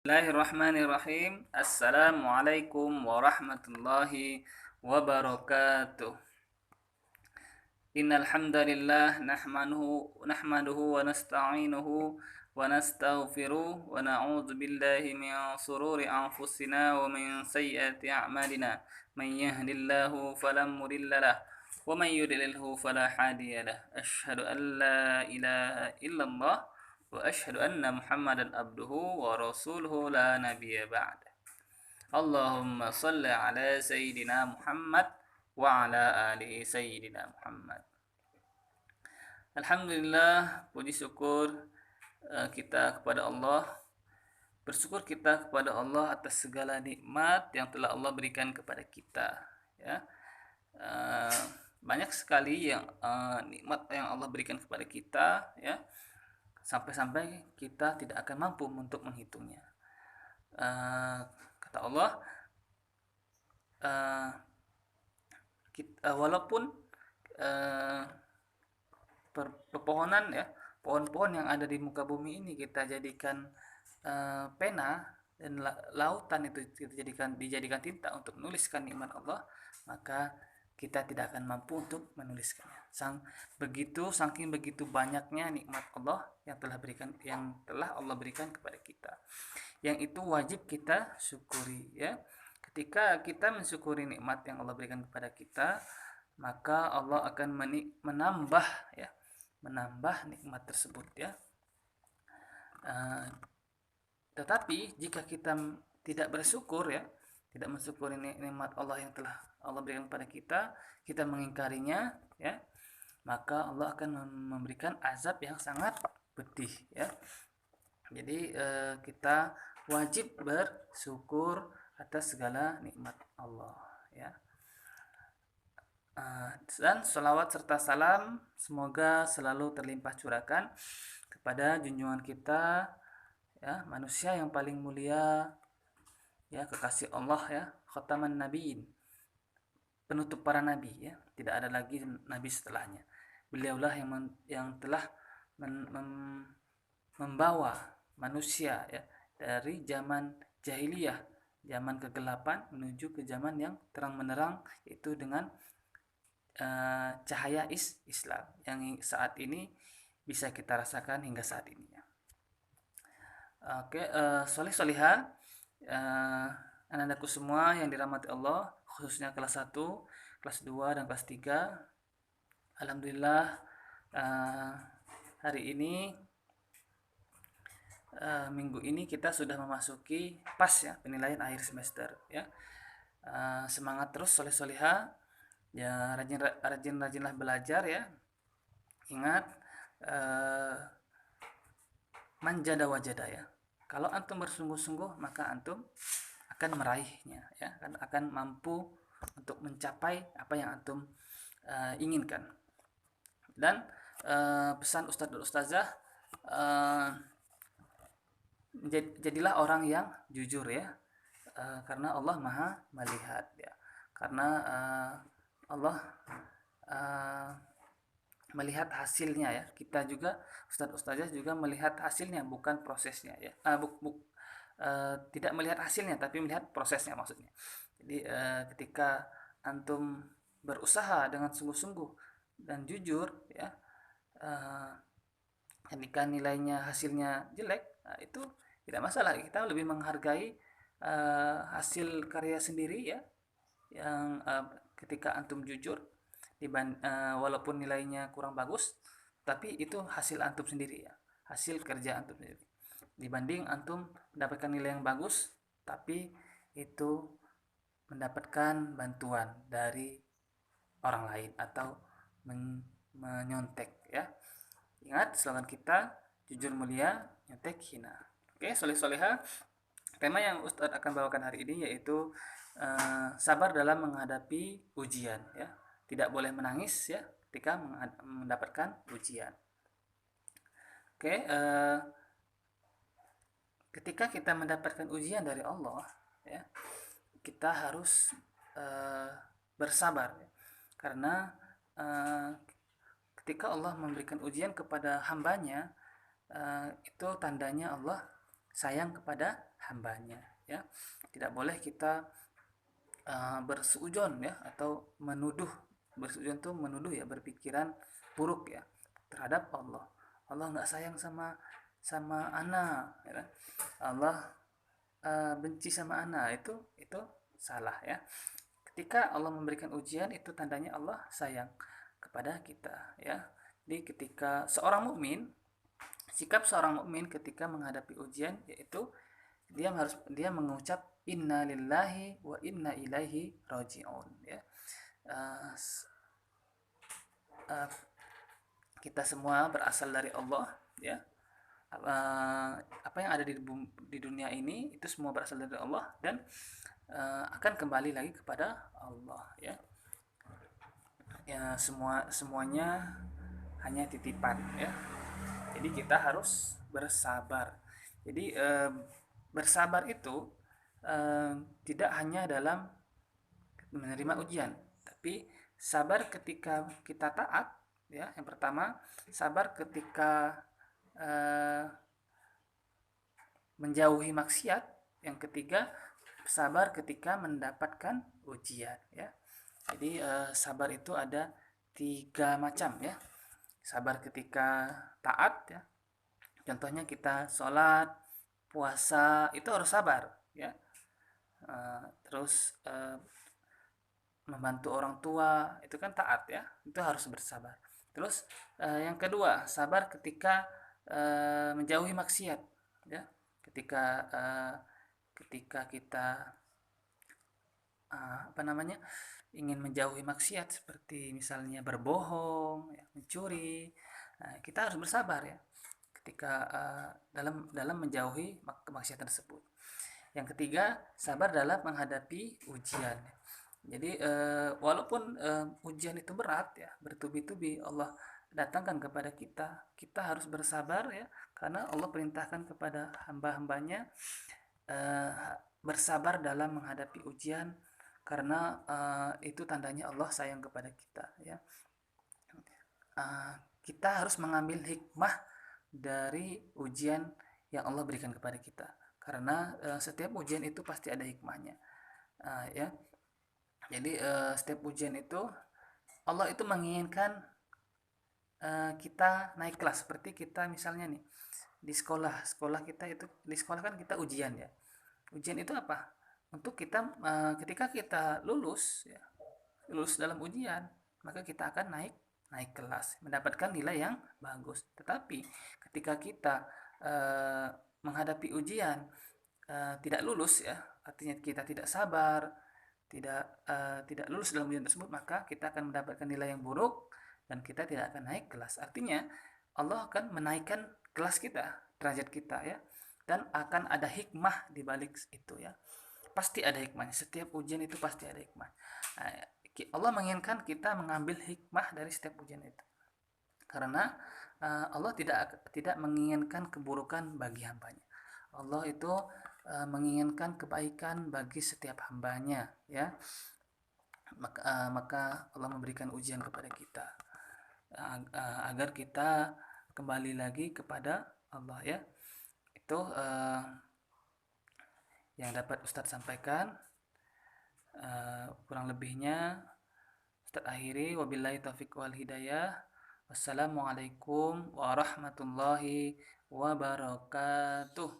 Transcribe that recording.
Bismillahirrahmanirrahim. Assalamualaikum warahmatullahi wabarakatuh. Innal hamdalillah nahmaduhu wa nasta'inuhu wa nastaghfiruh wa na'udzu billahi min shururi anfusina wa min sayyiati a'malina. Man yahdihillahu fala mudilla lahu wa man yudlilhu fala hadiya lahu. Asyhadu an la ilaha illallah wa asyhadu anna Muhammadan abduhu wa rasuluhu la nabiyya ba'da. Allahumma shalli ala sayyidina Muhammad wa ala ali sayyidina Muhammad. Alhamdulillah, puji syukur kita kepada Allah. Bersyukur kita kepada Allah atas segala nikmat yang telah Allah berikan kepada kita, ya. Banyak sekali yang nikmat yang Allah berikan kepada kita, ya. Sampai-sampai kita tidak akan mampu untuk menghitungnya. Kata Allah, walaupun pepohonan, ya, pohon-pohon yang ada di muka bumi ini kita jadikan pena, dan lautan itu kita dijadikan tinta untuk menuliskan nikmat Allah, maka kita tidak akan mampu untuk menuliskannya. Saking begitu banyaknya nikmat Allah yang telah Allah berikan kepada kita, yang itu wajib kita syukuri, ya. Ketika kita mensyukuri nikmat yang Allah berikan kepada kita, maka Allah akan menambah nikmat tersebut, ya. Tetapi jika kita tidak bersyukur, ya, tidak mensyukuri nikmat Allah yang telah Allah berikan kepada kita, kita mengingkarinya, ya, maka Allah akan memberikan azab yang sangat pedih, ya. Jadi kita wajib bersyukur atas segala nikmat Allah, ya. Dan sholawat serta salam semoga selalu terlimpah curahkan kepada junjungan kita, ya, manusia yang paling mulia, ya, kekasih Allah, ya, khataman nabiin, penutup para nabi, ya, tidak ada lagi nabi setelahnya. Beliaulah yang telah membawa manusia, ya, dari zaman jahiliyah, zaman kegelapan menuju ke zaman yang terang benderang, itu dengan cahaya Islam yang saat ini bisa kita rasakan hingga saat ini, ya. Oke, soleh-soleha, anak-anakku semua yang dirahmati Allah, khususnya kelas 1, kelas 2, dan kelas 3. Alhamdulillah, hari ini, minggu ini kita sudah memasuki ya, penilaian akhir semester, ya. Semangat terus, soleh-soleha, ya, rajinlah belajar, ya. Ingat, manjada wajada, ya. Kalau antum bersungguh-sungguh, maka antum akan meraihnya, ya, akan mampu untuk mencapai apa yang antum inginkan. Dan pesan Ustadz dan Ustazah, jadilah orang yang jujur, ya, karena Allah Maha melihat, ya. Karena Allah melihat hasilnya, ya. Kita juga, Ustadz Ustazah juga melihat hasilnya, bukan prosesnya, ya. Tidak melihat hasilnya, tapi melihat prosesnya, maksudnya. Jadi ketika antum berusaha dengan sungguh-sungguh dan jujur, ya, ketika nilainya hasilnya jelek, itu tidak masalah. Kita lebih menghargai hasil karya sendiri, ya, yang ketika antum jujur, walaupun nilainya kurang bagus, tapi itu hasil antum sendiri, ya, hasil kerja antum sendiri, dibanding antum mendapatkan nilai yang bagus tapi itu mendapatkan bantuan dari orang lain atau menyontek, ya. Ingat slogan kita, jujur mulia, nyontek hina. Oke, soleh-soleha, tema yang Ustadz akan bawakan hari ini yaitu sabar dalam menghadapi ujian, ya. Tidak boleh menangis, ya, ketika mendapatkan ujian. Oke, ketika kita mendapatkan ujian dari Allah, ya, kita harus bersabar, ya. Karena ketika Allah memberikan ujian kepada hambanya, itu tandanya Allah sayang kepada hambanya, ya. Tidak boleh kita bersuudzon, ya, atau menuduh. Bersuudzon itu menuduh, ya, berpikiran buruk, ya, terhadap Allah. Allah nggak sayang sama sama ana, ya kan? Allah benci sama ana, itu salah, ya. Ketika Allah memberikan ujian, itu tandanya Allah sayang kepada kita, ya. Jadi ketika seorang mukmin, sikap seorang mukmin ketika menghadapi ujian yaitu dia mengucap inna lillahi wa inna ilaihi rajiun, ya. Uh, uh, kita semua berasal dari Allah, ya. Apa yang ada di dunia ini itu semua berasal dari Allah dan akan kembali lagi kepada Allah, ya. Ya, semuanya hanya titipan, ya. Jadi kita harus bersabar. Jadi bersabar itu tidak hanya dalam menerima ujian, tapi sabar ketika kita taat, ya. Yang pertama, sabar ketika menjauhi maksiat. Yang ketiga, sabar ketika mendapatkan ujian, ya. Jadi sabar itu ada 3 macam, ya. Sabar ketika taat, ya. Contohnya kita sholat, puasa, itu harus sabar, ya. Terus membantu orang tua, itu kan taat, ya. Itu harus bersabar. Terus yang kedua, sabar ketika menjauhi maksiat, ya. Ketika kita ingin menjauhi maksiat seperti misalnya berbohong, ya, mencuri, kita harus bersabar, ya, ketika dalam menjauhi kemaksiatan tersebut. Yang ketiga, sabar dalam menghadapi ujian. Jadi walaupun ujian itu berat, ya, bertubi-tubi Allah datangkan kepada kita, kita harus bersabar, ya, karena Allah perintahkan kepada hamba-hambanya bersabar dalam menghadapi ujian, karena itu tandanya Allah sayang kepada kita, ya. Kita harus mengambil hikmah dari ujian yang Allah berikan kepada kita, karena setiap ujian itu pasti ada hikmahnya, ya. Jadi setiap ujian itu Allah itu menginginkan kita naik kelas. Seperti kita misalnya nih di sekolah kita itu, di sekolah kan kita ujian, ya. Ujian itu apa? Untuk kita ketika kita lulus, ya, lulus dalam ujian, maka kita akan naik naik kelas, mendapatkan nilai yang bagus. Tetapi ketika kita menghadapi ujian tidak lulus, ya, artinya kita tidak sabar, tidak lulus dalam ujian tersebut, maka kita akan mendapatkan nilai yang buruk dan kita tidak akan naik kelas. Artinya Allah akan menaikkan kelas kita, derajat kita, ya, dan akan ada hikmah di balik itu, ya. Pasti ada hikmahnya. Setiap ujian itu pasti ada hikmah. Nah, Allah menginginkan kita mengambil hikmah dari setiap ujian itu, karena Allah tidak menginginkan keburukan bagi hambanya. Allah itu menginginkan kebaikan bagi setiap hambanya, ya. Maka Allah memberikan ujian kepada kita agar kita kembali lagi kepada Allah, ya. Itu yang dapat Ustadz sampaikan. Kurang lebihnya Ustadz akhiri, wabillahi taufiq wal hidayah. Wassalamualaikum warahmatullahi wabarakatuh.